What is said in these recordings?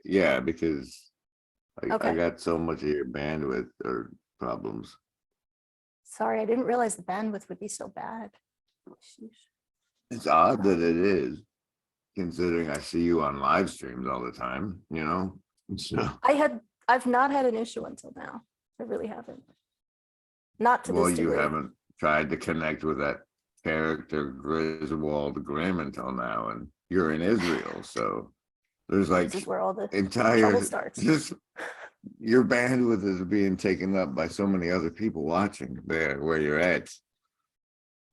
Yeah, because I Okay. got so much of your bandwidth or problems. Sorry, I didn't realize the bandwidth would be so bad. Sheesh. It's odd that it is, considering I see you on live streams all the time, you know? So, I've not had an issue until now. I really haven't. Not to well, this you degree. haven't tried to connect with that character Griswold Grimm until now, and you're in Israel, so there's This like is where all the trouble entire starts. just your bandwidth is being taken up by so many other people watching there where you're at.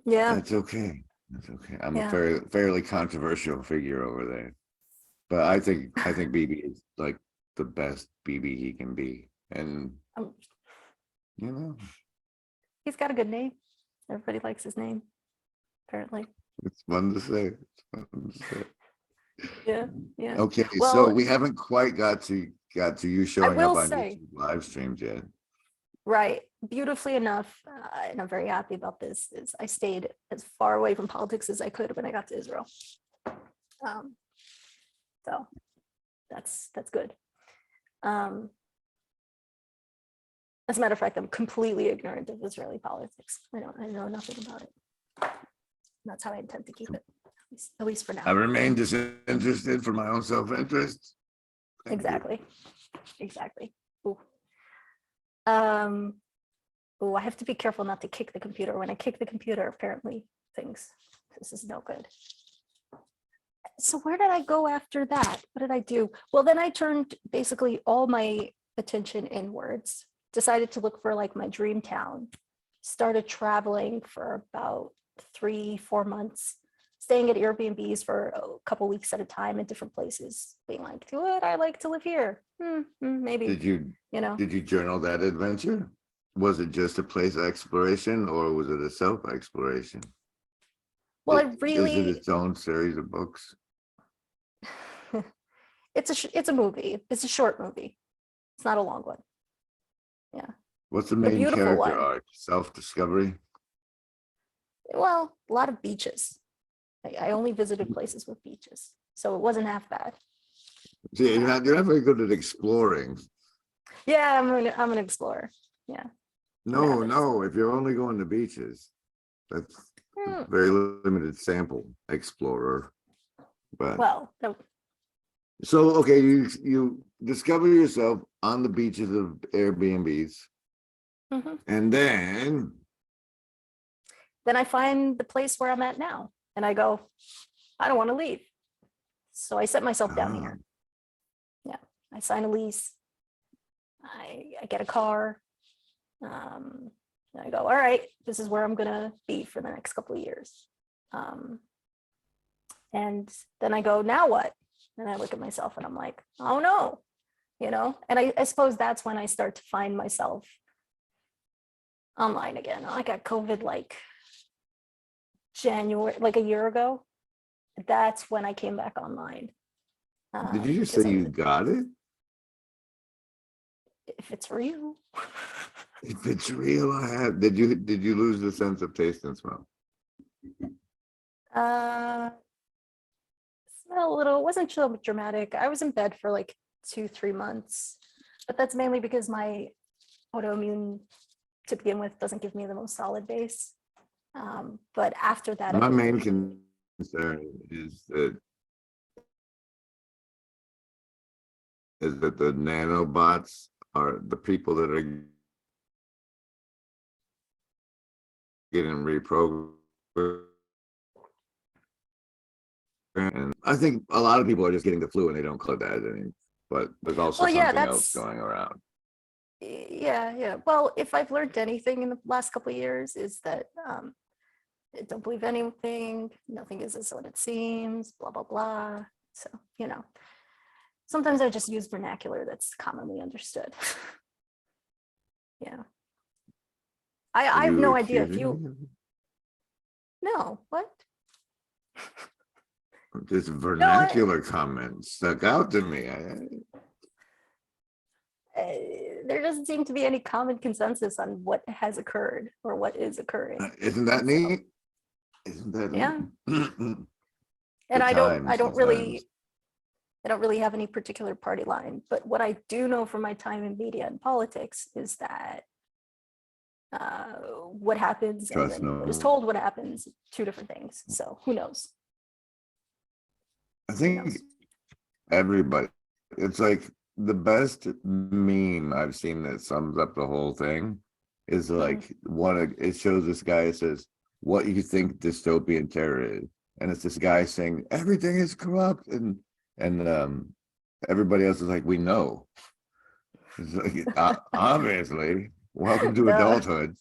Yeah. That's okay. That's okay. I'm a Yeah. fairly controversial figure over there. But I think BB is like the best BB he can be. And Um, you know, he's got a good name. Everybody likes his name, apparently. it's fun to say. It's fun to say. Yeah. Yeah. Okay, so Well, we haven't quite got to you I showing up will on say, YouTube live streams yet. right, beautifully enough, and I'm very happy about this, is I stayed as far away from politics as I could when I got to Israel. So that's good. As a matter of fact, I'm completely ignorant of Israeli politics. I know nothing about it. That's how I intend to keep it, at least for now. I remain disinterested for my own self-interest. Exactly. Ooh. Oh, I have to be careful not to kick the computer. When I kick the computer, apparently this is no good. So where did I go after that? What did I do? Well, then I turned basically all my attention inwards, decided to look for like my dream town, started traveling for about 3-4 months, staying at Airbnbs for a couple weeks at a time in different places, being like, would I like to live here? Maybe. Did you journal that adventure? Was it just a place exploration or was it a self-exploration? Well, Is it its own series of books? it's a movie. It's a short movie. It's not a long one. Yeah. What's the The main beautiful character one. arc? Self-discovery? Well, a lot of beaches. I only visited places with beaches, so it wasn't half bad. See, you're not very good at exploring. Yeah, I'm an explorer. Yeah. No, if you're only going to beaches, that's a very limited sample explorer. But well, so okay, you discover yourself on the beaches of Airbnbs, and then I find the place where I'm at now, and I go, I don't want to leave. So I set myself down here. Yeah, I sign a lease. I get a car. And I go, all right, this is where I'm gonna be for the next couple of years. And then I go, now what? And I look at myself and I'm like, oh no, and I suppose that's when I start to find myself online again. I got COVID like January, like a year ago. That's when I came back online. did you just say you got it? If it's real. If it's real, I have. Did you lose the sense of taste and smell? Smell a little. It wasn't so dramatic. I was in bed for like 2-3 months, but that's mainly because my autoimmune to begin with doesn't give me the most solid base. But after that, My main concern is that the nanobots are the people that are getting reprogrammed. And I think a lot of people are just getting the flu and they don't call it that. But there's also something else going around. Yeah. Well, if I've learned anything in the last couple of years, is that don't believe anything. Nothing is as what it seems. Blah blah blah. So sometimes I just use vernacular that's commonly understood. Yeah. I have no idea if you. No, what? This vernacular comment stuck out to me. There doesn't seem to be any common consensus on what has occurred or what is occurring. Isn't that neat? Isn't that yeah? neat? And I don't really. I don't really have any particular party line, but what I do know from my time in media and politics is that what happens and Trust then what is no. told what happens, two different things. So who knows? I Who think knows? everybody, it's like the best meme I've seen that sums up the whole thing is like it shows this guy, it says, what you think dystopian terror is. And it's this guy saying everything is corrupt and everybody else is like, we know. It's like, obviously, welcome to Duh. adulthood.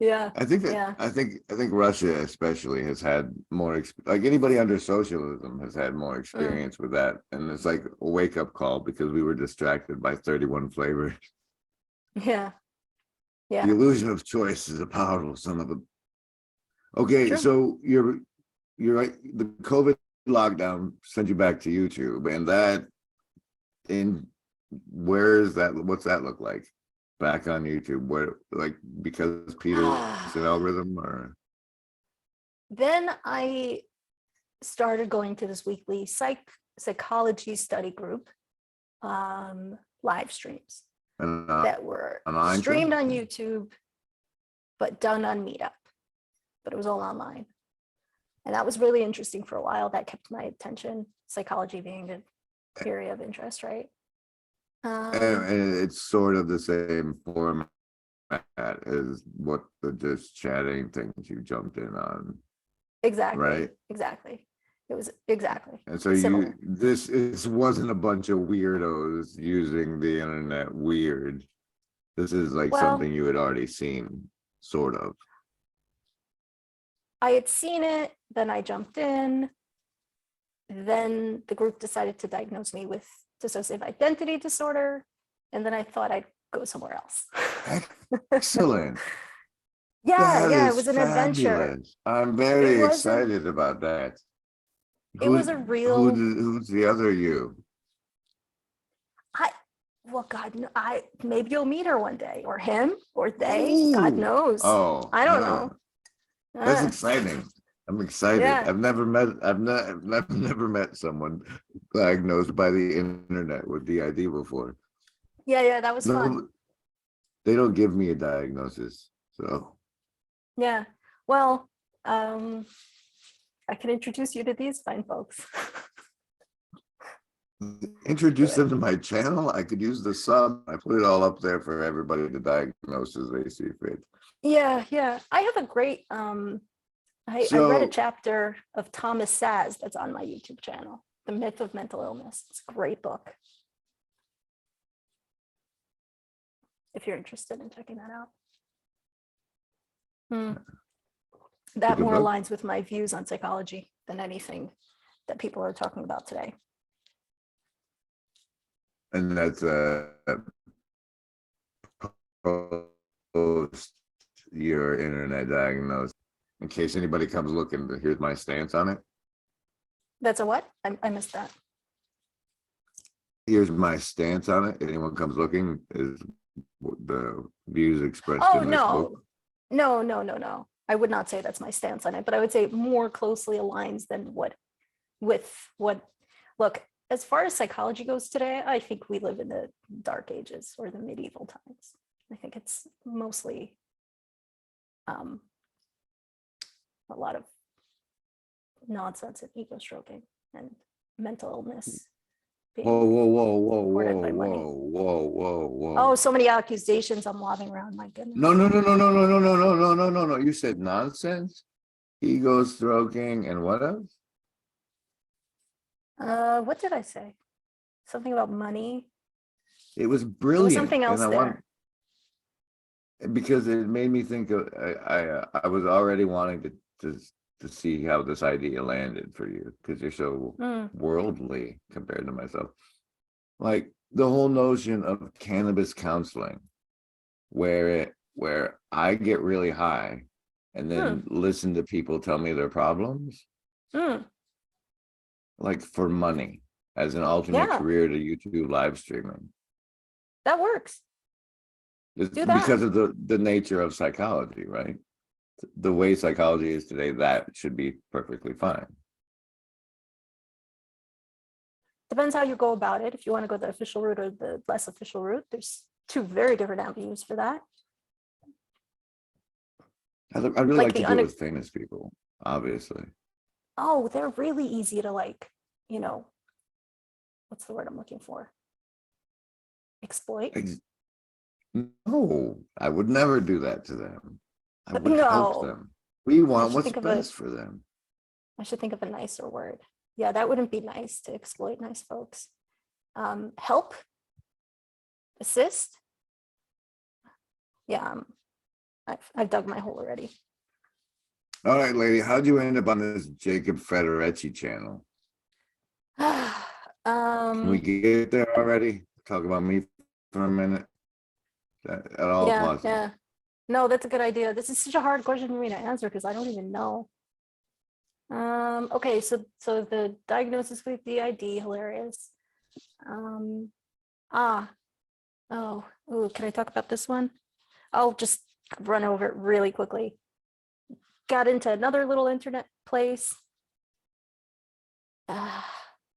Yeah. I think that Yeah. I think Russia especially has had more like anybody under socialism has had more experience with that, and it's like a wake up call because we were distracted by 31 flavors. Yeah. The Yeah. illusion of choice is a powerful son of a. Okay, True. so you're right. The COVID lockdown sent you back to YouTube, and that where is that? What's that look like? Back on YouTube, where like because Peter's an algorithm or Then I started going to this weekly psychology study group live streams an that were online streamed show? on YouTube, but done on Meetup. But it was all online. And that was really interesting for a while. That kept my attention, psychology being an area of interest, right? And it's sort of the same format as what the just chatting things you jumped in on, Exactly. right? Exactly. It was exactly. And so similar. this wasn't a bunch of weirdos using the internet weird. This is like Well, something you had already seen, sort of. I had seen it, then I jumped in. Then the group decided to diagnose me with dissociative identity disorder. And then I thought I'd go somewhere else. Excellent. Yeah, That yeah, it is was an adventure. fabulous. I'm It very was a excited about that. it was a real Who's the other you? well, God, maybe you'll meet her one day, or him, or they. God Ooh. knows. Oh, I don't no. know. That's exciting. I'm excited. Yeah. I've never met someone diagnosed by the internet with DID before. Yeah, that was fun. No, they don't give me a diagnosis. So Yeah. Well, I can introduce you to these fine folks. introduce them to my channel. I could use the sub. I put it all up there for everybody to diagnose as they see fit. Yeah. I have a great I read a chapter of Thomas Saz that's on my YouTube channel, The Myth of Mental Illness. It's a great book. If you're interested in checking that out. That more aligns with my views on psychology than anything that people are talking about today. And that's post your internet diagnosis. In case anybody comes looking, here's my stance on it. That's a what? I missed that. Here's my stance on it. Anyone comes looking is the views expressed in this book. No. I would not say that's my stance on it, but I would say it more closely aligns than what look, as far as psychology goes today, I think we live in the dark ages or the medieval times. I think it's mostly a lot of nonsense and ego stroking and mental illness. Whoa. Oh, so many accusations I'm lobbing around, my goodness. No. You said nonsense, ego stroking, and what else? What did I say? Something about money. It was There brilliant. was something else there. Because it made me think of I was already wanting to see how this idea landed for you, because you're so worldly compared to myself. Like the whole notion of cannabis counseling, where I get really high and then listen to people tell me their problems, like for money, as an alternate career to YouTube live streaming. That works. Do that. Because of the nature of psychology, right? The way psychology is today, that should be perfectly fine. Depends how you go about it. If you want to go the official route or the less official route, there's two very different avenues for that. I'd really Like like to the do it with famous people, obviously. Oh, they're really easy to like, you know, what's the word I'm looking for? Exploit? No, I would never do that to them. I would help No, them. We want should what's think of a- best for them. I should think of a nicer word. Yeah, that wouldn't be nice to exploit nice folks. Help, assist. Yeah, I've dug my hole already. All right, lady, how'd you end up on this Jacob Federecci channel? Can we get there already? Talk about me for a minute. At all Yeah, possible. yeah. No, that's a good idea. This is such a hard question for me to answer because I don't even know. Okay, so the diagnosis with DID, hilarious. Oh, can I talk about this one? I'll just run over it really quickly. Got into another little internet place.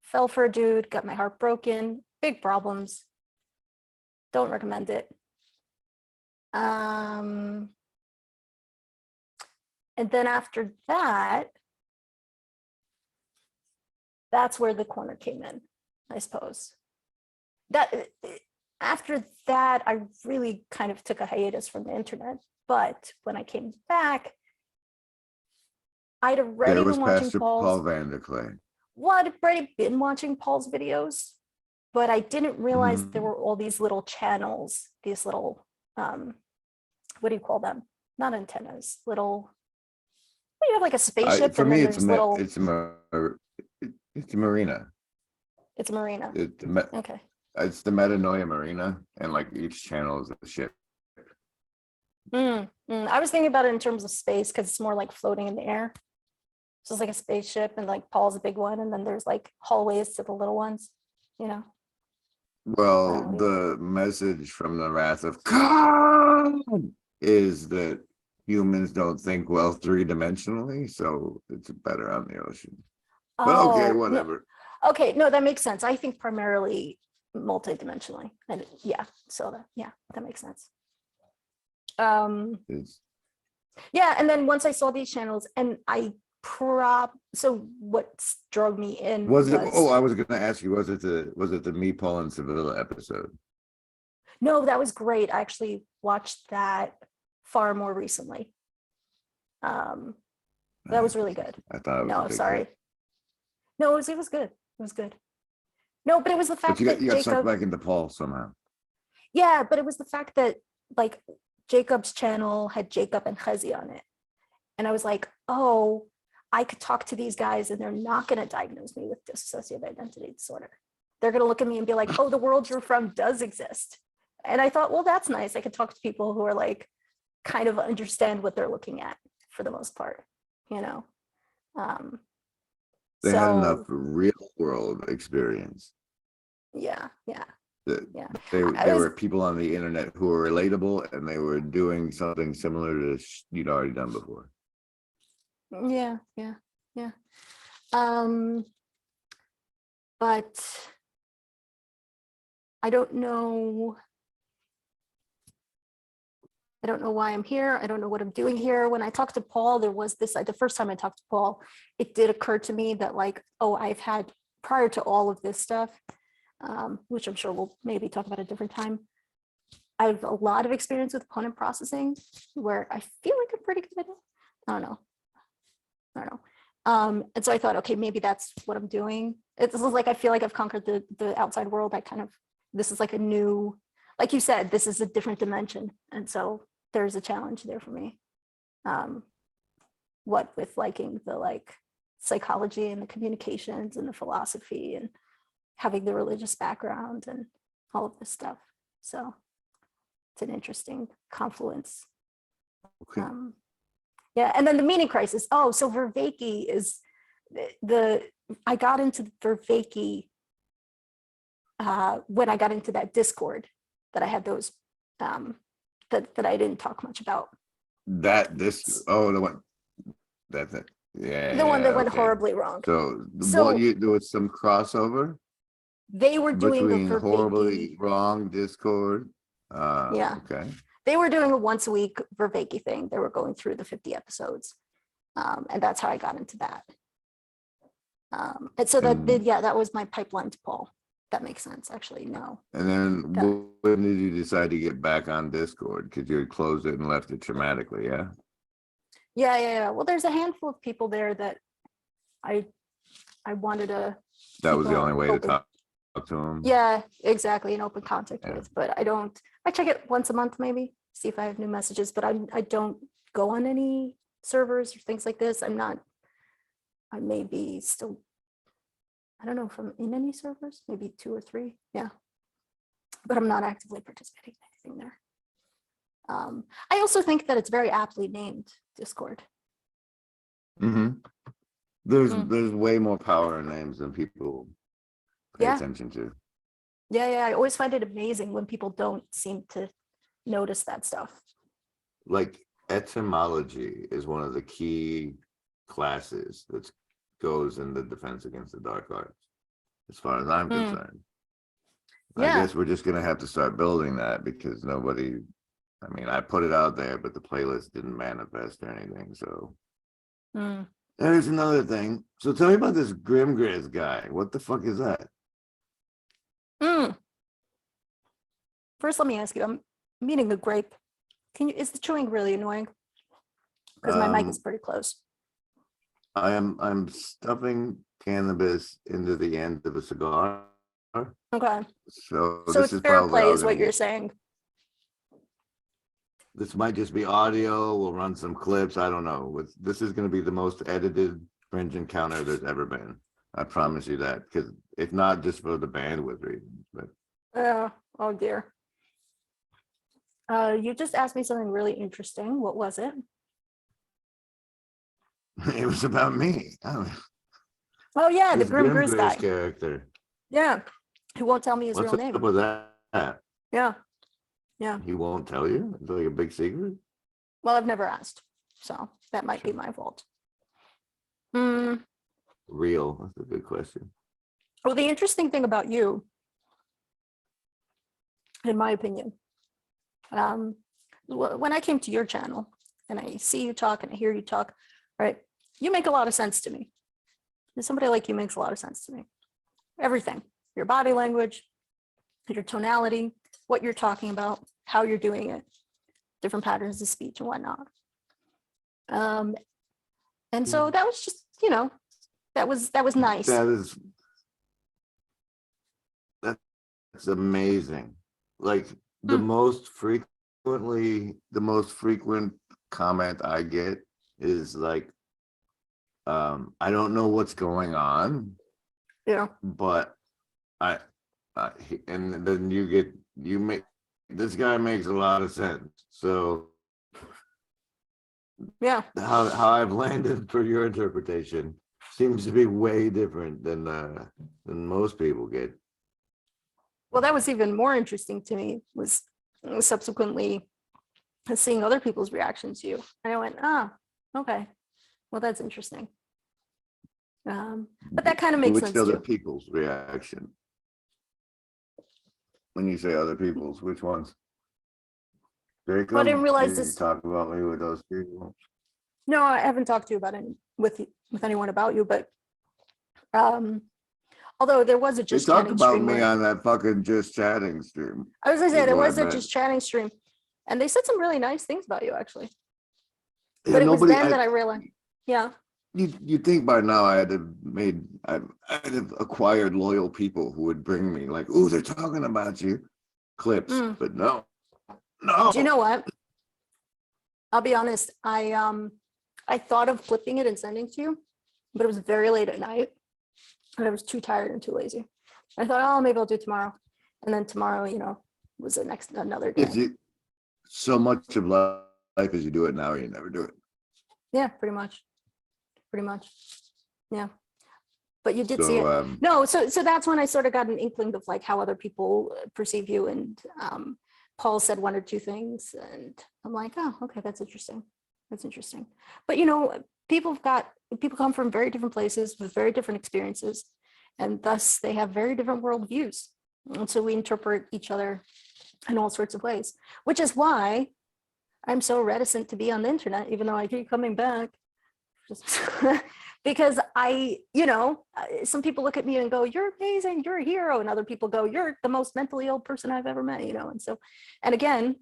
Fell for a dude, got my heart broken, big problems. Don't recommend it. And then after that, that's where the corner came in, I suppose. That after that, I really kind of took a hiatus from the internet. But when I came back, I'd already There was been watching Pastor Paul Vanderklay. Well, I'd already been watching Paul's videos, but I didn't realize there were all these little channels, these little, what do you call them? Not antennas, little, you have like a spaceship For and me, then there's little, it's a marina. it's a marina. Okay. It's the Metanoia Marina, and like each channel is a ship. I was thinking about it in terms of space because it's more like floating in the air. So it's like a spaceship and like Paul's a big one. And then there's like hallways to the little ones, you know? Well, the message from the wrath of God is that humans don't think well three-dimensionally, so it's better on the ocean. But okay, whatever. No. Okay, no, that makes sense. I think primarily multidimensionally. And yeah, so that makes sense. Yeah, and then once I saw these channels and so what drove me in was it I was gonna ask you, was it the Me, Paul, and Sevilla episode? No, that was great. I actually watched that far more recently. That was really good. I thought it was no, sorry. Hit. No, it was good. It was good. No, but it was the fact that you got sucked back into Paul somehow. Yeah, but it was the fact that like Jacob's channel had Jacob and Chazi on it. And I was like, oh, I could talk to these guys and they're not going to diagnose me with dissociative identity disorder. They're going to look at me and be like, oh, the world you're from does exist. And I thought, well, that's nice. I could talk to people who are like, kind of understand what they're looking at for the most part, you know? They had enough real world experience. Yeah. They were people on the internet who were relatable and they were doing something similar to you'd already done before. Yeah. But I don't know why I'm here. I don't know what I'm doing here. When I talked to Paul, there was this, the first time I talked to Paul, it did occur to me that like, oh, I've had, prior to all of this stuff, which I'm sure we'll maybe talk about a different time, I have a lot of experience with opponent processing where I feel like I'm pretty good at it. I don't know. And so I thought, okay, maybe that's what I'm doing. It's like, I feel like I've conquered the outside world. This is like a new, like you said, this is a different dimension. And so there's a challenge there for me. What with liking the like psychology and the communications and the philosophy and having the religious background and all of this stuff. So it's an interesting confluence. Okay. Yeah, and then the meaning crisis. Oh, so Vervaeke is I got into Vervaeke when I got into that Discord that I had those that I didn't talk much about. The one yeah, the one that went horribly wrong. So there was some crossover. They were doing a Between horribly Vervaeke. wrong Discord. Yeah. Okay. They were doing a once a week Vervaeke thing. They were going through the 50 episodes. And that's how I got into that. And so And, that was my pipeline to Paul. That makes sense, actually. No. and then That- when did you decide to get back on Discord? Because you had closed it and left it traumatically, yeah? Yeah. Well, there's a handful of people there that I wanted to That keep was the only way to open. talk to them. Yeah, exactly. In open contact Yeah. with, but I check it once a month, maybe see if I have new messages, but I don't go on any servers or things like this. I may be still, I don't know if I'm in any servers, maybe 2 or 3. Yeah. But I'm not actively participating in anything there. I also think that it's very aptly named Discord. Mm-hmm. There's Mm. way more power in names than people pay Yeah. attention to. Yeah. I always find it amazing when people don't seem to notice that stuff. Like etymology is one of the key classes that goes in the defense against the dark arts, as far as I'm concerned. I Yeah. guess we're just gonna have to start building that because nobody, I mean, I put it out there, but the playlist didn't manifest or anything. So Mm. there's another thing. So tell me about this GrimGriz guy. What the fuck is that? Mm. First, let me ask you, I'm eating a grape. Is the chewing really annoying? Because my mic is pretty close. I'm stuffing cannabis into the end of a cigar. Okay. So So this it's is fair probably play all is what gonna you're get. saying. This might just be audio. We'll run some clips. I don't know. This is going to be the most edited Fringe encounter there's ever been. I promise you that. Because if not just for the bandwidth reasons, but Oh dear. You just asked me something really interesting. What was it? it was about me. Oh yeah, the This Grim Grizz GrimGriz guy. character. Yeah. He won't tell me his What's real name. up with that? Yeah. He won't tell you? It's like a big secret? Well, I've never asked. So that might be my fault. Well, Real. That's a good question. the interesting thing about you, in my opinion, when I came to your channel and I see you talk and I hear you talk, right, you make a lot of sense to me. And somebody like you makes a lot of sense to me. Everything, your body language, your tonality, what you're talking about, how you're doing it, different patterns of speech and whatnot. And so that was just, that was nice. That's amazing. Like the most frequent comment I get is like, I don't know what's going on. Yeah. But and then you make, this guy makes a lot of sense. So Yeah. how I've landed for your interpretation seems to be way different than most people get. Well, that was even more interesting to me, was subsequently seeing other people's reactions to you. And I went, okay, well, that's interesting. But that kind of makes Which sense other too. people's reaction? When you say other people's, which ones? Jacob, Well, I didn't realize you this. talk about me with those people. No, I haven't talked to you about it with anyone about you, but although there was a They just talk chatting about stream me where, on that fucking just chatting stream. I was gonna say is there what I was a meant. just chatting stream, and they said some really nice things about you actually. Yeah, But it was then that I realized, yeah. You think by now I'd have acquired loyal people who would bring me like, oh, they're talking about you, clips, but no. Do you know what? I'll be honest. I thought of clipping it and sending to you, but it was very late at night, and I was too tired and too lazy. I thought, oh, maybe I'll do it tomorrow, and then tomorrow, was another day. Is it so much of life as you do it now, or you never do it? Yeah, pretty much. Yeah. But you did see it. So No, so that's when I sort of got an inkling of like how other people perceive you. And Paul said 1 or 2 things, and I'm like, oh, okay, that's interesting. But people come from very different places with very different experiences. And thus they have very different worldviews. And so we interpret each other in all sorts of ways, which is why I'm so reticent to be on the internet, even though I keep coming back. Just because some people look at me and go, you're amazing, you're a hero. And other people go, you're the most mentally ill person I've ever met, And so, and again,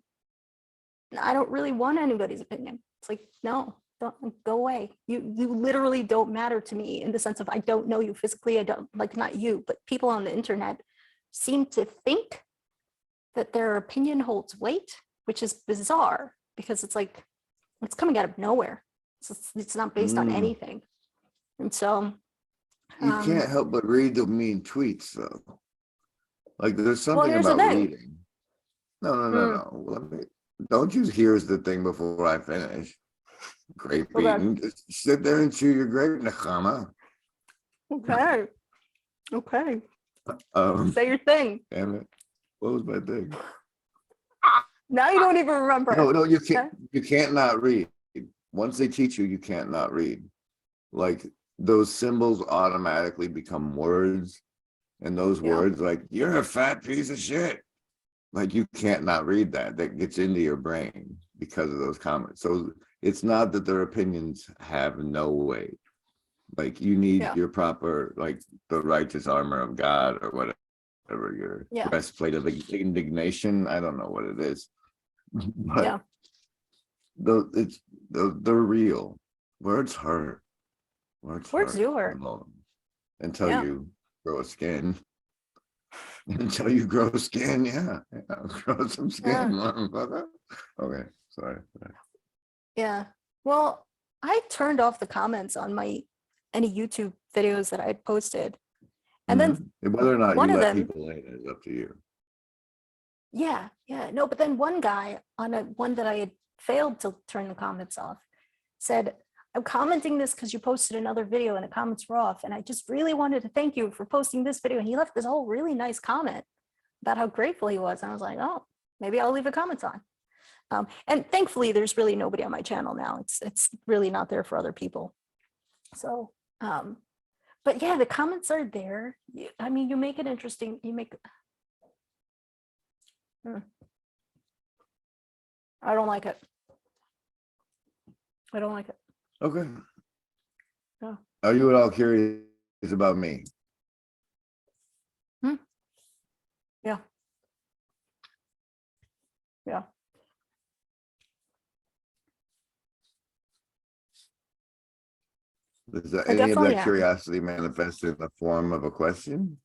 I don't really want anybody's opinion. It's like, no, don't go away. You literally don't matter to me in the sense of I don't know you physically. I don't like not you, but people on the internet seem to think that their opinion holds weight, which is bizarre because it's like it's coming out of nowhere. It's not based on anything. And so you can't help but read the mean tweets though. Like there's something here's about the thing. reading. No. Don't you here's the thing before I finish. Grape eating. Just sit there and chew your grape, Nechama. Okay. Um, Say your thing. Damn it. What was my thing? Now you don't even remember. No, you can't. You can't not read. Once they teach you, you can't not read. Like those symbols automatically become words, and those words, like "you're a fat piece of shit," like you can't not read that. That gets into your brain because of those comments. So it's not that their opinions have no weight. Like you need your proper, like the righteous armor of God or whatever your breastplate of indignation. I don't know what it is, but they're real. Words hurt. Words do hurt until you grow a skin. Until you grow skin, grow some skin, motherfucker. Okay, sorry. Yeah. Well, I turned off the comments on any YouTube videos that I had posted. And then whether or not one you of let them, people in is up to you. Yeah. No, but then one guy on one that I had failed to turn the comments off said, I'm commenting this because you posted another video and the comments were off. And I just really wanted to thank you for posting this video. And he left this whole really nice comment about how grateful he was. And I was like, oh, maybe I'll leave the comments on. And thankfully, there's really nobody on my channel now. It's really not there for other people. So, but yeah, the comments are there. I mean, you make it interesting. You make. I don't like it. I don't like it. Okay. No. Are you at all curious about me? Yeah. Yeah. Does any of that curiosity manifest in the form of a question?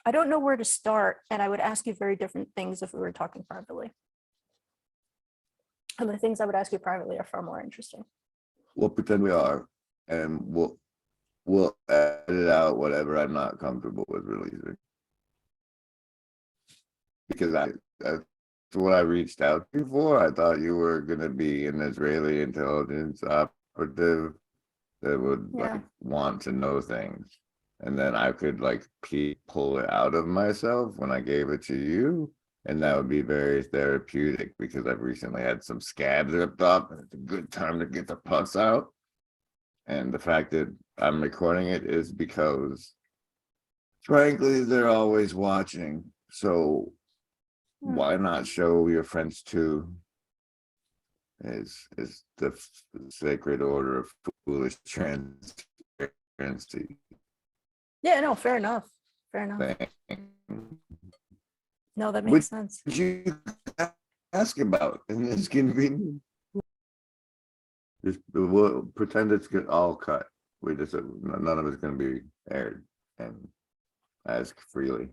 I don't know where to start, and I would ask you very different things if we were talking privately. And the things I would ask you privately are far more interesting. We'll pretend we are, and we'll edit out whatever I'm not comfortable with releasing. Because that's what I reached out to you for. I thought you were going to be an Israeli intelligence operative that would want to know things. And then I could pull it out of myself when I gave it to you. And that would be very therapeutic because I've recently had some scabs ripped off and it's a good time to get the pus out. And the fact that I'm recording it is because, frankly, they're always watching. So why not show your friends too? Is the sacred order of foolish transparency. Yeah, no, fair enough. No, that makes sense. What did you ask about in this convenient? Just we'll pretend it's all cut. We just none of it's going to be aired, and ask freely.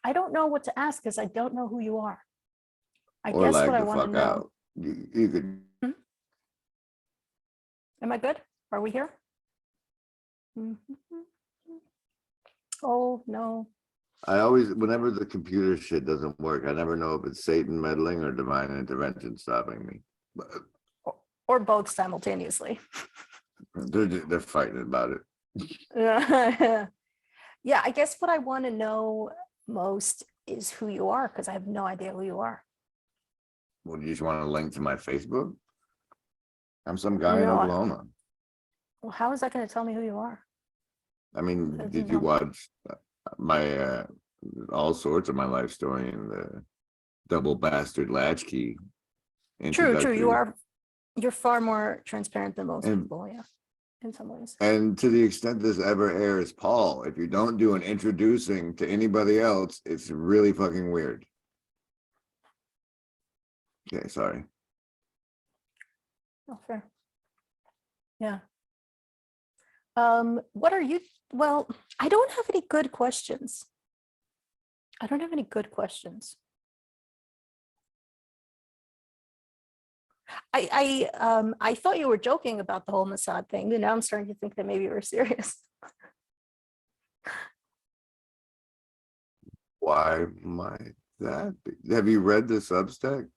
I don't know what to ask because I don't know who you are. I or guess lag what I the want to fuck know. out. You could. Am I good? Are we here? Oh no. I always, whenever the computer shit doesn't work, I never know if it's Satan meddling or divine intervention stopping me. But or both simultaneously. they're fighting about it. Yeah, I guess what I want to know most is who you are because I have no idea who you are. Well, you just want to link to my Facebook? I'm some guy in Oklahoma. Well, how is that going to tell me who you are? I mean, I did don't you know. watch my all sorts of my life story in the double bastard latchkey True, true. introductory? You're far more transparent than most And people, yeah, in some ways. and to the extent this ever airs, Paul, if you don't do an introducing to anybody else, it's really fucking weird. Okay, sorry. Oh, fair. Yeah. What are you? Well, I don't have any good questions. I don't have any good questions. I thought you were joking about the whole Mossad thing, and now I'm starting to think that maybe you were serious. Why might that be? Have you read the Substack?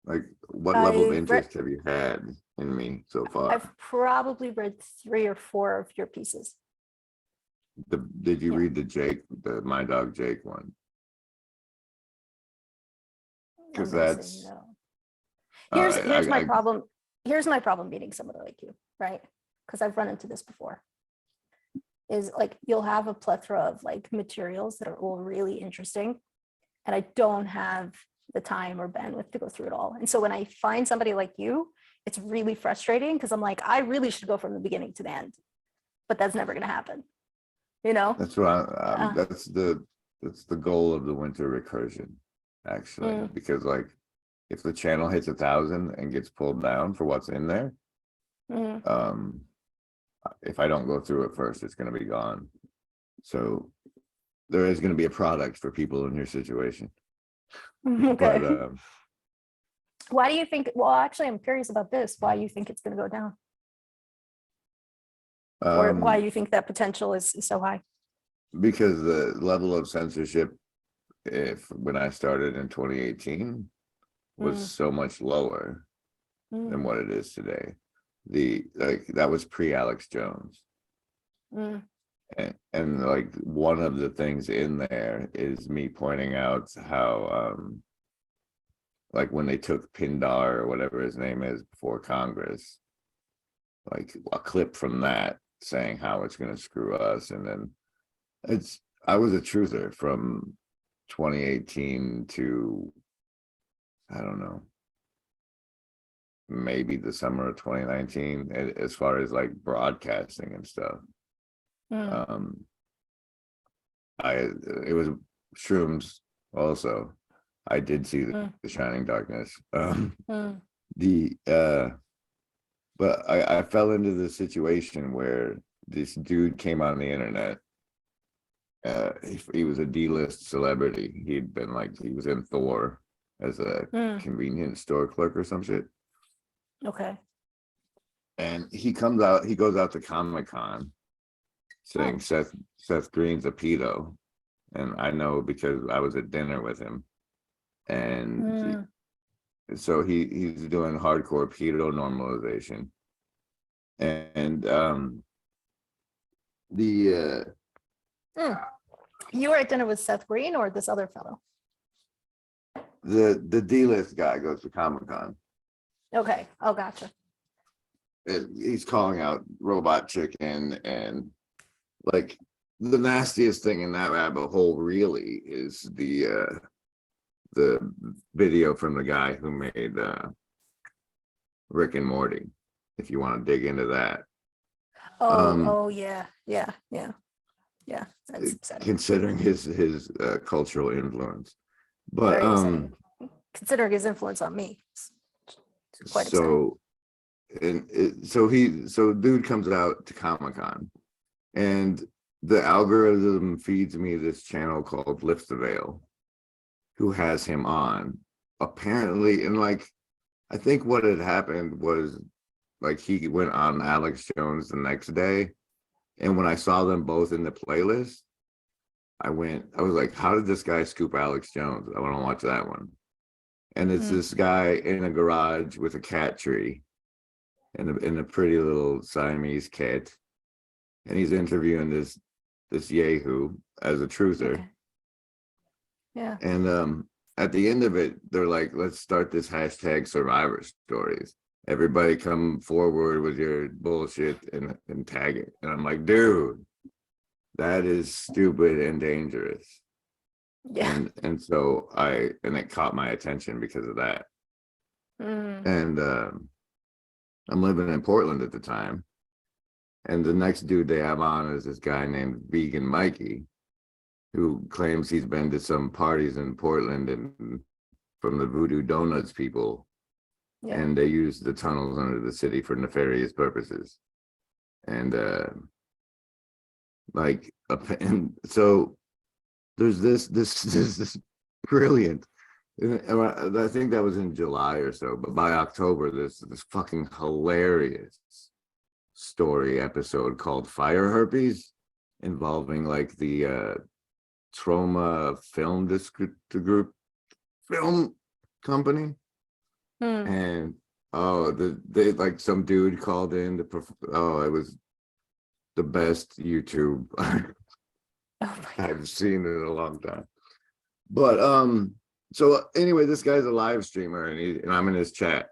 Like, what level of I've read, interest have you had in me so far? I've probably read 3 or 4 of your pieces. Did you Yeah. read the My Dog Jake one? I'm Because gonna say that's no. all Here's right. here's my problem. Here's my problem meeting somebody like you, right? Because I've run into this before. Is like you'll have a plethora of like materials that are all really interesting, and I don't have the time or bandwidth to go through it all. And so when I find somebody like you, it's really frustrating because I'm like, I really should go from the beginning to the end, but that's never going to happen. You know? That's what Uh, that's the goal of the winter recursion, actually, mm, because like if the channel hits 1,000 and gets pulled down for what's in there, mm, if I don't go through it first, it's going to be gone. So there is going to be a product for people in your situation. okay. But Why do you think? Well, actually, I'm curious about this. Why you think it's going to go down, or why you think that potential is so high? because the level of censorship, if when I started in 2018, was Mm, so much lower than mm, what it is today. The like that was pre Alex Jones. mm, And like one of the things in there is me pointing out how like when they took Pindar or whatever his name is before Congress, like a clip from that saying how it's going to screw us. And then I was a truther from 2018 to, I don't know, maybe the summer of 2019, as far as like broadcasting and stuff. mm, Um, it was shrooms also. I did see mm, the Shining Darkness. mm, The but I fell into the situation where this dude came on the internet. He was a D-list celebrity. He'd been like he was in Thor as a mm. convenience store clerk or some shit. Okay. And he goes out to Comic-Con saying Oh. Seth Green's a pedo. And I know because I was at dinner with him. And Mm, so he's doing hardcore pedo normalization. And the mm. You were at dinner with Seth Green or this other fellow? the D-list guy goes to Comic-Con. Okay. Oh, gotcha. He's calling out Robot Chicken, and like the nastiest thing in that rabbit hole really is the video from the guy who made Rick and Morty, if you want to dig into that. Oh, yeah, yeah, yeah, yeah. That's upsetting. Considering his cultural influence. But Very upsetting. Considering his influence on me, it's quite upsetting. so so dude comes out to Comic-Con, and the algorithm feeds me this channel called Lift the Veil, who has him on apparently. And like I think what had happened was like he went on Alex Jones the next day, and when I saw them both in the playlist, I was like, how did this guy scoop Alex Jones? I want to watch that one. And it's Mm, this guy in a garage with a cat tree and a pretty little Siamese cat, and he's interviewing this yahoo as a truther. okay. Yeah. And at the end of it, they're like, let's start this hashtag survivor stories. everybody come forward with your bullshit and tag it. And I'm like, dude, that is stupid and dangerous. Yeah. And so it caught my attention because of that. Mm. And I'm living in Portland at the time. And the next dude they have on is this guy named Vegan Mikey, who claims he's been to some parties in Portland and from the Voodoo Donuts people. Yeah. And they use the tunnels under the city for nefarious purposes. And and so there's this brilliant, and I think that was in July or so, but by October, this fucking hilarious story episode called Fire Herpes, involving like the Trauma Film Group film company. Mm. And they like some dude called in it was the best YouTube Oh my God. I've seen in a long time. But so anyway, this guy's a live streamer and I'm in his chat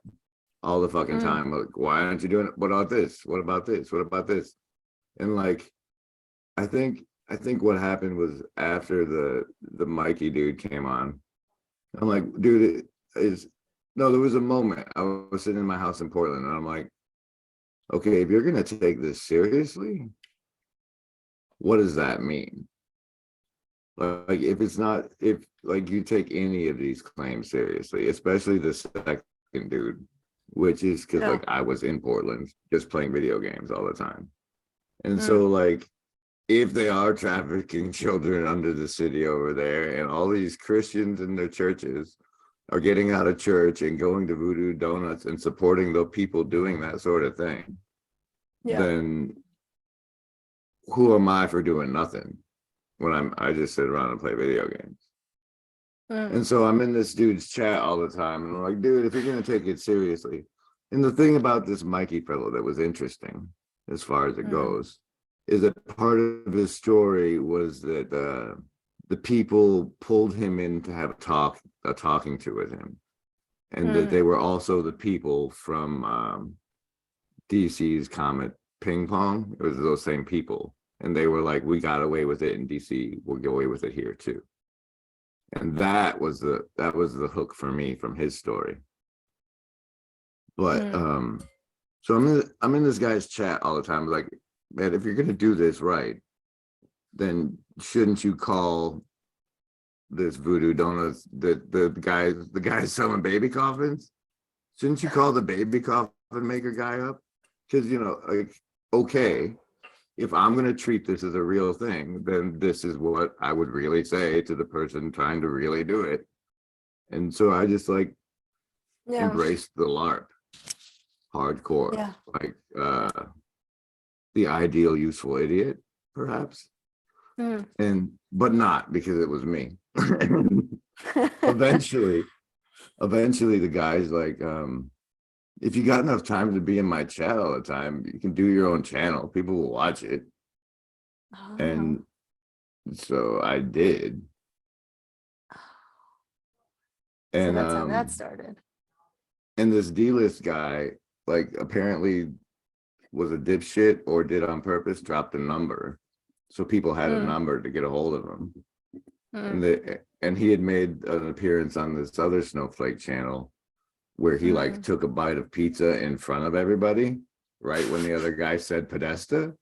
all the fucking time. Like, why aren't you doing it? What about this? What about this? What about this? And like I think what happened was after the Mikey dude came on, I'm like, dude, there was a moment. I was sitting in my house in Portland and I'm like, okay, if you're gonna take this seriously, what does that mean? Like if like you take any of these claims seriously, especially the second dude, which is because like I was in Portland just playing video games all the time. And so like if they are trafficking children under the city over there and all these Christians in their churches are getting out of church and going to Voodoo Donuts and supporting the people doing that sort of thing, then who am I for doing nothing when I just sit around and play video games? And so I'm in this dude's chat all the time and I'm like, dude, if you're gonna take it seriously. And the thing about this Mikey fellow that was interesting as far as it goes is that part of his story was that the people pulled him in to have a talking to with him, and that they were also the people from DC's Comet Ping Pong. It was those same people, and they were like, "We got away with it in DC. We'll get away with it here too." And that was the hook for me from his story. But so I'm in this guy's chat all the time, like, man, if you're gonna do this right, then shouldn't you call this Voodoo Donuts the guys selling baby coffins? Shouldn't you call the baby coffin maker guy up? Because like, okay, if I'm gonna treat this as a real thing, then this is what I would really say to the person trying to really do it. And so I just like embraced the LARP hardcore, like the ideal useful idiot, perhaps. But not because it was me. eventually the guy's like, if you got enough time to be in my chat all the time, you can do your own channel. People will watch it. And so I did. So And that's how that started. And this D-list guy, like, apparently was a dipshit or did on purpose, dropped a number. So people had a number to get a hold of him. And he had made an appearance on this other snowflake channel where he like took a bite of pizza in front of everybody, right when the other guy said Podesta.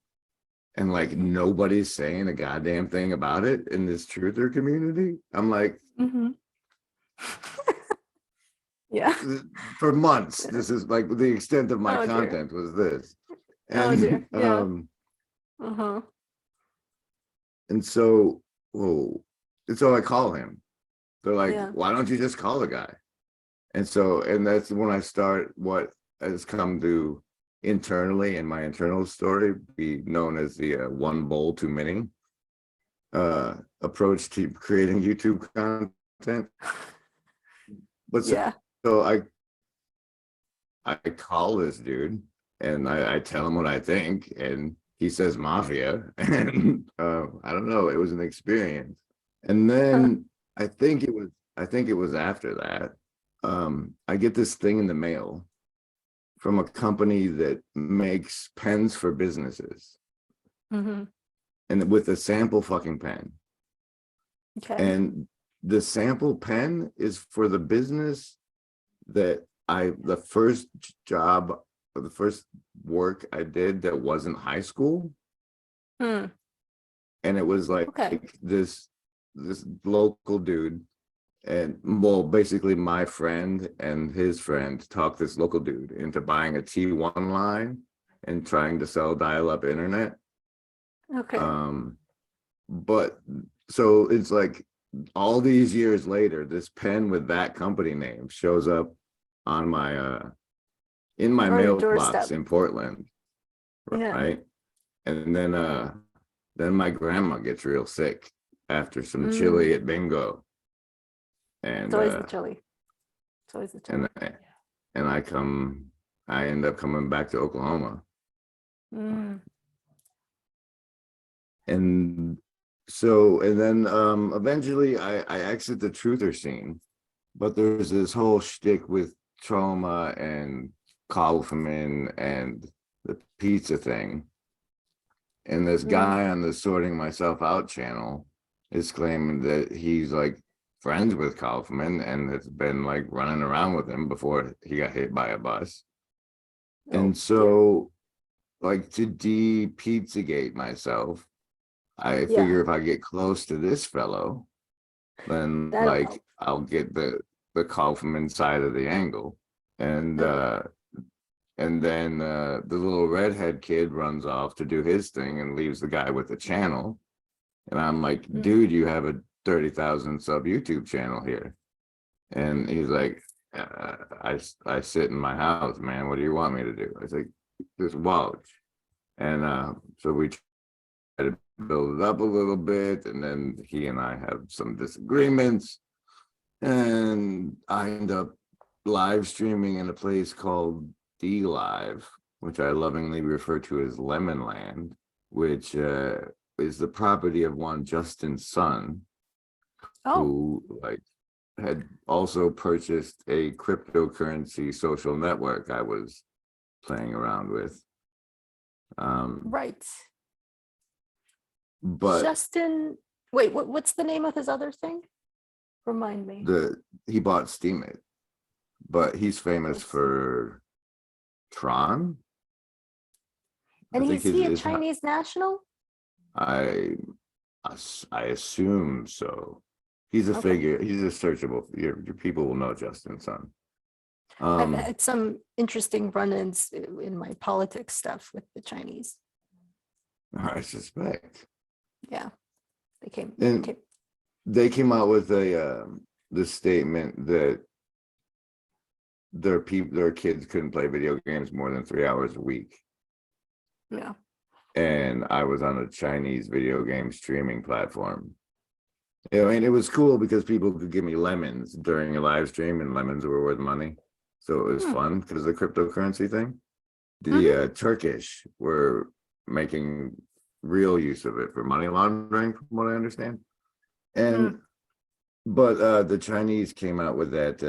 And like nobody's saying a goddamn thing about it in this truther community. I'm like, yeah. For months, this is like the extent of my content was this. And and so I call him. They're like, why don't you just call the guy? And that's when I start what has come to internally in my internal story be known as the one bowl too many approach to creating YouTube content. But so I call this dude and I tell him what I think, and he says mafia, and I don't know, it was an experience. And then I think it was after that, I get this thing in the mail from a company that makes pens for businesses, Mhm. and with a sample fucking pen. Okay. And the sample pen is for the business that the first job or the first work I did that wasn't high school. Hmm. And it was like Okay. this local dude, and well, basically my friend and his friend talked this local dude into buying a T1 line and trying to sell dial-up internet. Okay. But so it's like all these years later, this pen with that company name shows up on my in my On your mailbox doorstep. in Portland, Yeah. right? And then my grandma gets real sick after some chili at bingo. It's And always the chili. It's always the chili. and I end up coming back to Oklahoma. Mm. And so and then eventually I exit the truther scene, but there's this whole shtick with trauma and Kaufman and the pizza thing. And this guy on the Sorting Myself Out channel is claiming that he's like friends with Kaufman and has been like running around with him before he got hit by a bus. And so, like, to de-Pizzagate myself, I figure if I get close to this fellow, then That'll like help. I'll get the Kaufman side of the angle. And then the little redhead kid runs off to do his thing and leaves the guy with the channel. And I'm like, dude, you have a 30,000 sub YouTube channel here. And he's like, I sit in my house, man. What do you want me to do? I was like, just watch. And so we try to build it up a little bit. And then he and I have some disagreements. And I end up live streaming in a place called D Live, which I lovingly refer to as Lemon Land, which is the property of one Justin Sun, who like had also purchased a cryptocurrency social network I was playing around with. Right. But Justin, wait, what's the name of his other thing? Remind me. he bought Steam It, but he's famous for Tron. And is he a Chinese national? I assume so. He's a figure. He's a searchable. Your people will know Justin Sun. I've had some interesting run-ins in my politics stuff with the Chinese. I suspect. Yeah, they came out with the statement that their kids couldn't play video games more than 3 hours a week. Yeah. And I was on a Chinese video game streaming platform. I mean, it was cool because people could give me lemons during a live stream, and lemons were worth money. So it was fun because of the cryptocurrency thing. The Turkish were making real use of it for money laundering, from what I understand. And but the Chinese came out with that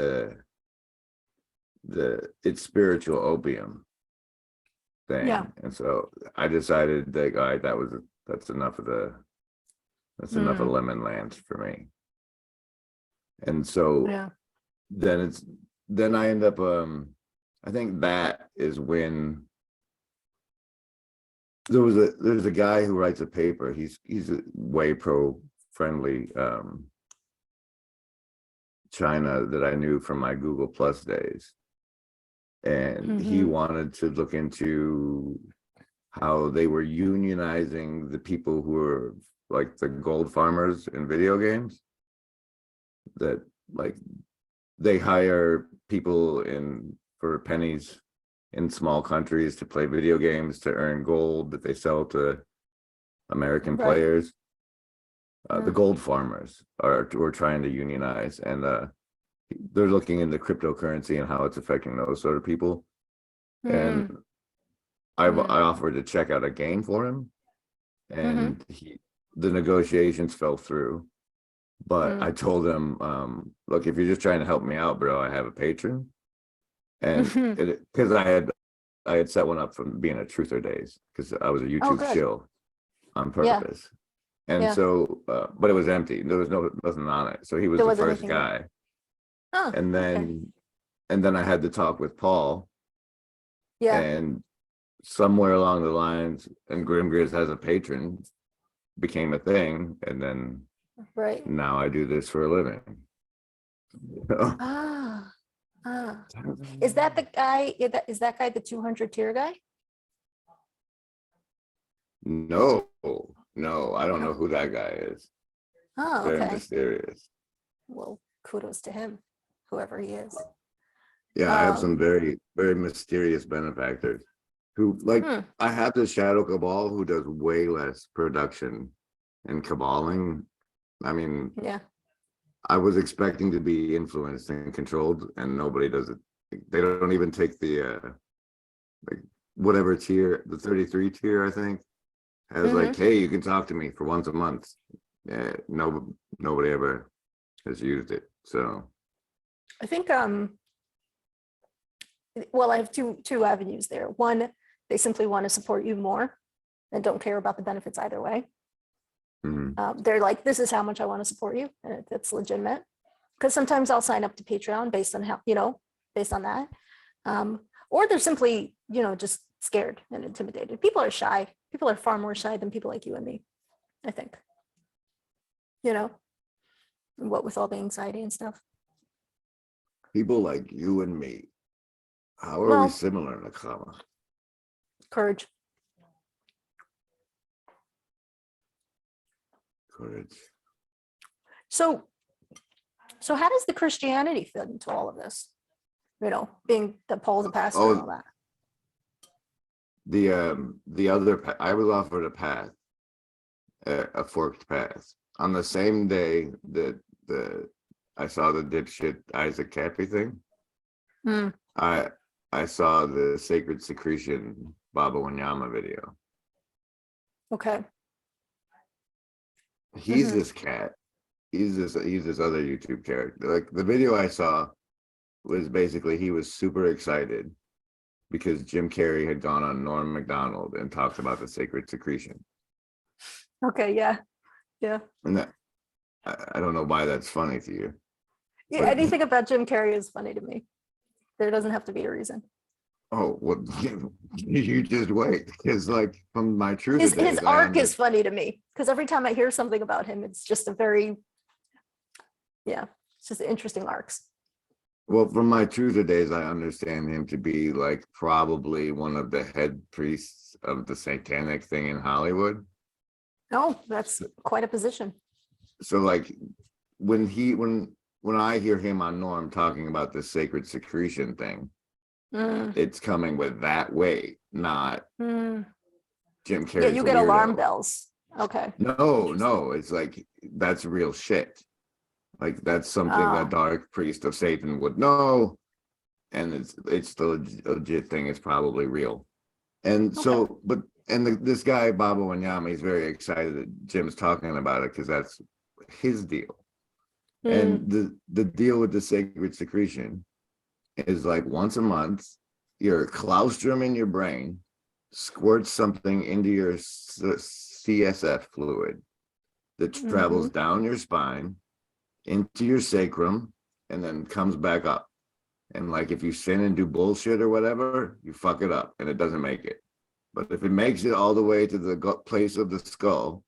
it's spiritual opium thing. Yeah. And so I decided that, all right, that's enough of enough of lemon land for me. And so then I end up I think that is when there's a guy who writes a paper. He's a way pro friendly China that I knew from my Google Plus days. And he wanted to look into how they were unionizing the people who were like the gold farmers in video games, that like they hire people for pennies in small countries to play video games to earn gold that they sell to American players. The gold farmers were trying to unionize, and they're looking into cryptocurrency and how it's affecting those sort of people. And I offered to check out a game for him, and the negotiations fell through. But I told him, look, if you're just trying to help me out, bro, I have a patron. And because I had had set one up from being a truther days because I was a YouTube good. shill on Yeah. purpose. And Yeah. so, but it was empty. There was nothing on it. So he was There the wasn't first anything guy. Oh, And okay. then I had to talk with Paul, Yeah. and somewhere along the lines, and GrimGriz has a patron became a thing, and then Right. now I do this for a living. Ah. Is that the guy? Is that guy the 200 tier guy? No, I don't know who that guy is. Oh, Very okay. mysterious. Well, kudos to him, whoever he is. Yeah, I have some very, very mysterious benefactors who, like, I have this Shadow Cabal who does way less production and caballing. I mean, Yeah. I was expecting to be influenced and controlled, and nobody does it. They don't even take the like whatever tier, the 33 tier, I think, has like, hey, you can talk to me for once a month. Yeah, nobody ever has used it. So I think well, I have two avenues there. One, they simply want to support you more and don't care about the benefits either way. They're like, this is how much I want to support you, and it's legitimate. Because sometimes I'll sign up to Patreon based on how, based on that. Or they're simply, just scared and intimidated. People are shy. People are far more shy than people like you and me, I think. What with all the anxiety and stuff. people like you and me, how are we Well, similar, Nechama? courage. Courage. So how does the Christianity fit into all of this? Being that Paul's a pastor and all that. The other, I was offered a path, a forked path on the same day that I saw the dipshit Isaac Cappy thing. I saw the Sacred Secretion Baba Wanyama video. Okay. He's this cat. He's this other YouTube character. Like, the video I saw was basically he was super excited because Jim Carrey had gone on Norm Macdonald and talked about the Sacred Secretion. Okay. Yeah. And that, I don't know why that's funny to you. Yeah. But, anything about Jim Carrey is funny to me. There doesn't have to be a reason. oh, well, you just wait, because like from my truth His arc is funny to me because every time I hear something about him, it's just it's just interesting arcs. Well, from my truth days, I understand him to be like probably one of the head priests of the satanic thing in Hollywood. Oh, that's quite a position. So like when I hear him on Norm talking about the Sacred Secretion thing, it's coming with that weight, not Jim Carrey's. Yeah, you get alarm bells. Okay. No, it's like that's real shit. Like that's something that dark priest of Satan would know, and it's the legit thing. It's probably real. And so, but this guy Baba Wanyama, he's very excited that Jim's talking about it because that's his deal. And the deal with the Sacred Secretion is like once a month, your claustrum in your brain squirts something into your CSF fluid that travels down your spine into your sacrum and then comes back up. And like if you sin and do bullshit or whatever, you fuck it up and it doesn't make it. But if it makes it all the way to the place of the skull,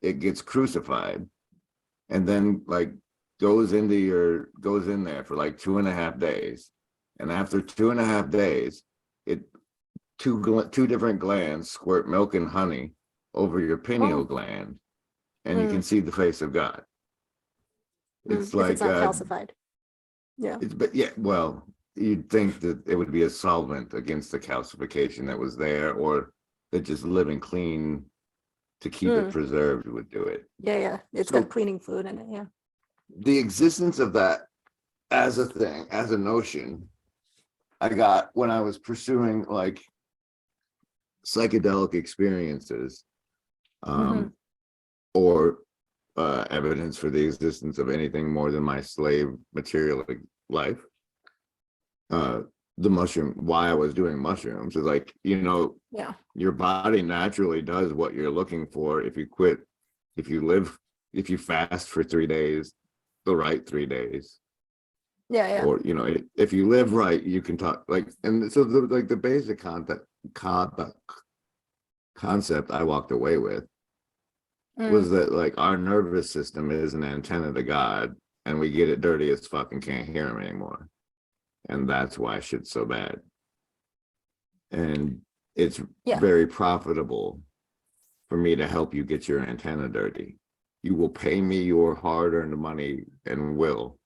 it gets crucified and then like goes in there for like 2.5 days. And after 2.5 days, two different glands squirt milk and honey over your pineal gland, and you can see the face of God. It's like it's not calcified. Yeah. Well, you'd think that it would be a solvent against the calcification that was there, or that just living clean to keep it preserved would do it. Yeah. It's got cleaning fluid in it. Yeah. The existence of that as a thing, as a notion, I got when I was pursuing like psychedelic experiences, or evidence for the existence of anything more than my slave material life. the mushroom, why I was doing mushrooms is like, Yeah. your body naturally does what you're looking for. If you quit, if you fast for 3 days, the right 3 days, Yeah. Yeah. or if you live right, you can talk like, and so the basic concept I walked away with was that like our nervous system is an antenna to God, and we get it dirty as fuck and can't hear him anymore, and that's why shit's so bad. And it's Yeah. very profitable for me to help you get your antenna dirty. You will pay me your hard-earned money and will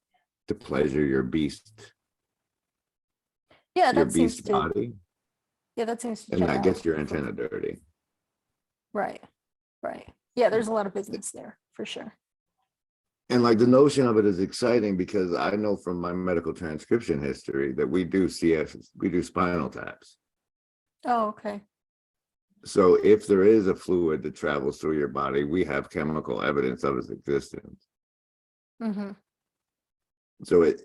to pleasure your beast, Yeah. your That seems beast to. body, Yeah. That seems to and check that out. gets your antenna dirty. Right. Right. Yeah. There's a lot of business there for sure. And like the notion of it is exciting because I know from my medical transcription history that we do we do spinal taps. Oh, okay. So if there is a fluid that travels through your body, we have chemical evidence of its existence. Mm-hmm. So it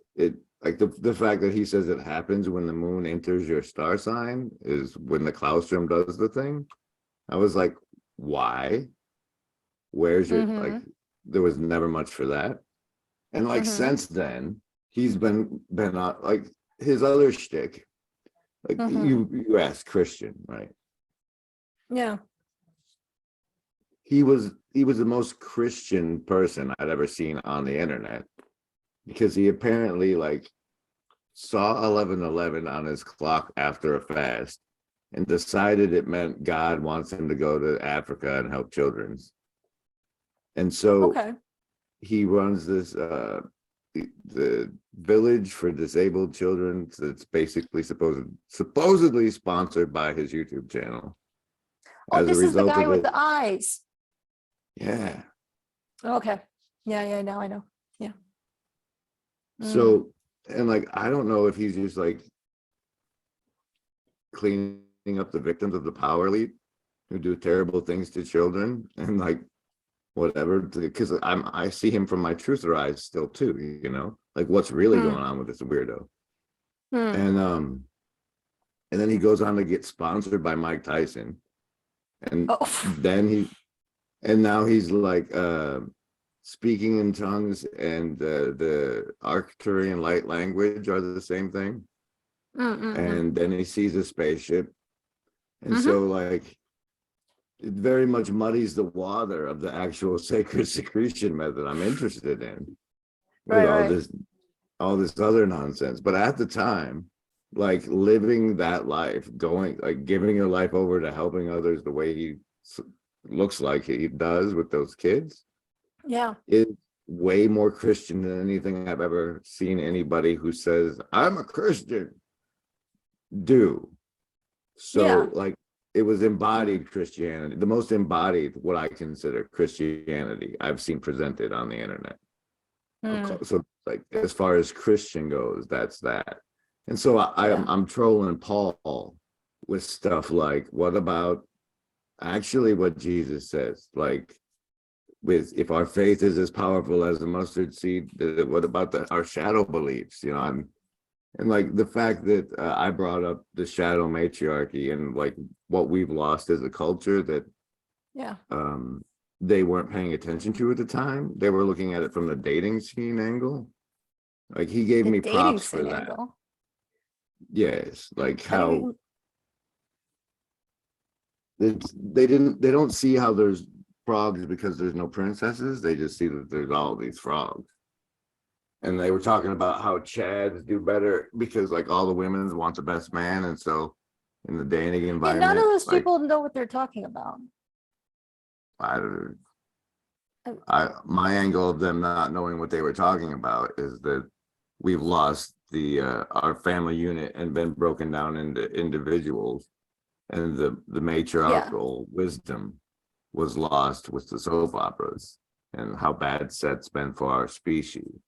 like the fact that he says it happens when the moon enters your star sign is when the Claustrum does the thing. I was like, why? Where's your like? There was never much for that. And like since then, he's been on like his other shtick. Like you asked Christian, right? Yeah. He was the most Christian person I'd ever seen on the internet, because he apparently like saw 11:11 on his clock after a fast and decided it meant God wants him to go to Africa and help children. And so Okay. he runs this the village for disabled children that's basically supposedly sponsored by his YouTube channel. Oh, As a this is the result guy of with it, the eyes. yeah. Okay. Yeah. Yeah. Now I know. Yeah. So, and like, I don't know if he's just like cleaning up the victims of the power elite who do terrible things to children and like whatever, because I see him from my truther eyes still too, like what's really going on with this weirdo. And then he goes on to get sponsored by Mike Tyson, and now he's like speaking in tongues and the Arcturian light language are the same thing. And then he sees a spaceship, and so like it very much muddies the water of the actual sacred secretion method I'm interested in, with all this other nonsense. But at the time, like living that life, going like giving your life over to helping others the way he looks like he does with those kids, is way more Christian than anything I've ever seen anybody who says I'm a Christian do. So like it was embodied Christianity, the most embodied, what I consider Christianity I've seen presented on the internet. So like as far as Christian goes, that's that. And so I'm trolling Paul with stuff like, what about actually what Jesus says? Like, if our faith is as powerful as a mustard seed, what about our shadow beliefs? And like the fact that I brought up the shadow matriarchy and like what we've lost as a culture that they weren't paying attention to at the time. They were looking at it from the dating scene angle. Like he gave me props for that. Angle. Yes, like how they don't see how there's frogs because there's no princesses. They just see that there's all these frogs. And they were talking about how Chads do better because like all the women want the best man, and so in the dating environment, none of those people know what they're talking about. My angle of them not knowing what they were talking about is that we've lost our family unit and been broken down into individuals, and the matriarchal wisdom was lost with the soap operas and how bad set's been for our species.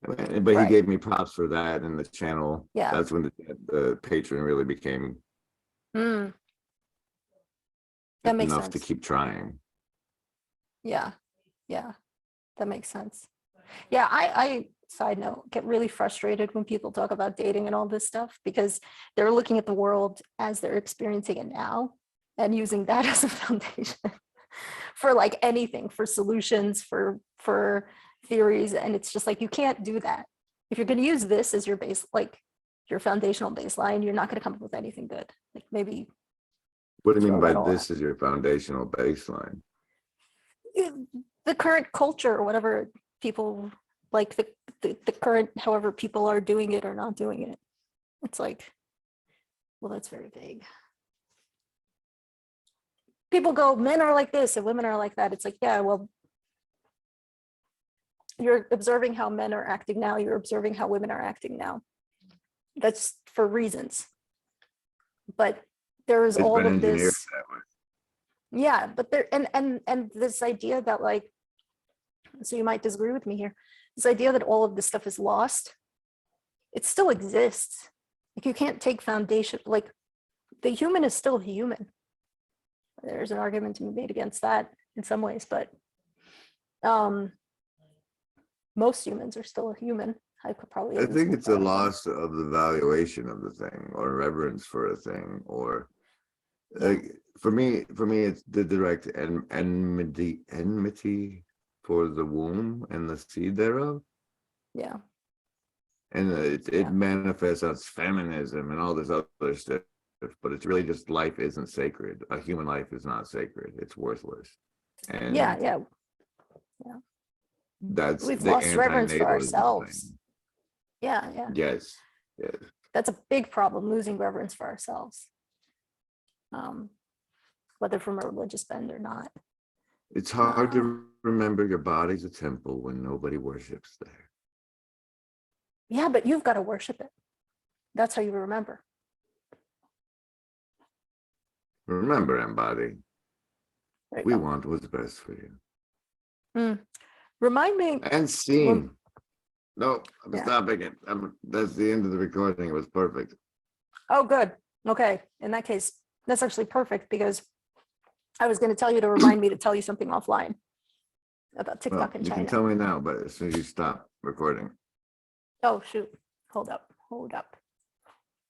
But he gave me props for that, and the channel. Yeah, that's when the patron really became that makes enough sense to keep trying. Yeah, that makes sense. Yeah, I side note, get really frustrated when people talk about dating and all this stuff because they're looking at the world as they're experiencing it now and using that as a foundation for like anything, for solutions, for theories. And it's just like, you can't do that. If you're going to use this as your base, like your foundational baseline, you're not going to come up with anything good. Like maybe What do you mean throw by that all this is your foundational baseline? the current culture or whatever people like the current, however people are doing it or not doing it. It's like, well, that's very vague. People go, men are like this and women are like that. It's like, yeah, well, you're observing how men are acting now. You're observing how women are acting now. That's for reasons. But there is It's all been of engineered this. that way. Yeah, but there and this idea that like, so you might disagree with me here, this idea that all of this stuff is lost, it still exists. Like you can't take foundation, like the human is still human. There's an argument to be made against that in some ways, but most humans are still a human. I could probably. I think it's a loss of the valuation of the thing or reverence for a thing, or like for me, it's the direct enmity for the womb and the seed thereof. Yeah. And it Yeah. manifests as feminism and all this other stuff, but it's really just life isn't sacred. A human life is not sacred. It's worthless. And Yeah. that's We've the lost reverence for antinatalism ourselves. thing. Yeah. Yes. That's a big problem, losing reverence for ourselves. Whether from a religious bend or not. It's hard to remember your body's a temple when nobody worships there. Yeah, but you've got to worship it. That's how you remember. Remember, embody. We go. want what's best for you. Remind me. And scene. No, I'm Yeah. stopping it. That's the end of the recording. It was perfect. Oh, good. Okay. In that case, that's actually perfect because I was going to tell you to remind me to tell you something offline about TikTok in You China. can tell me now, but as soon as you stop recording. Oh, shoot. Hold up.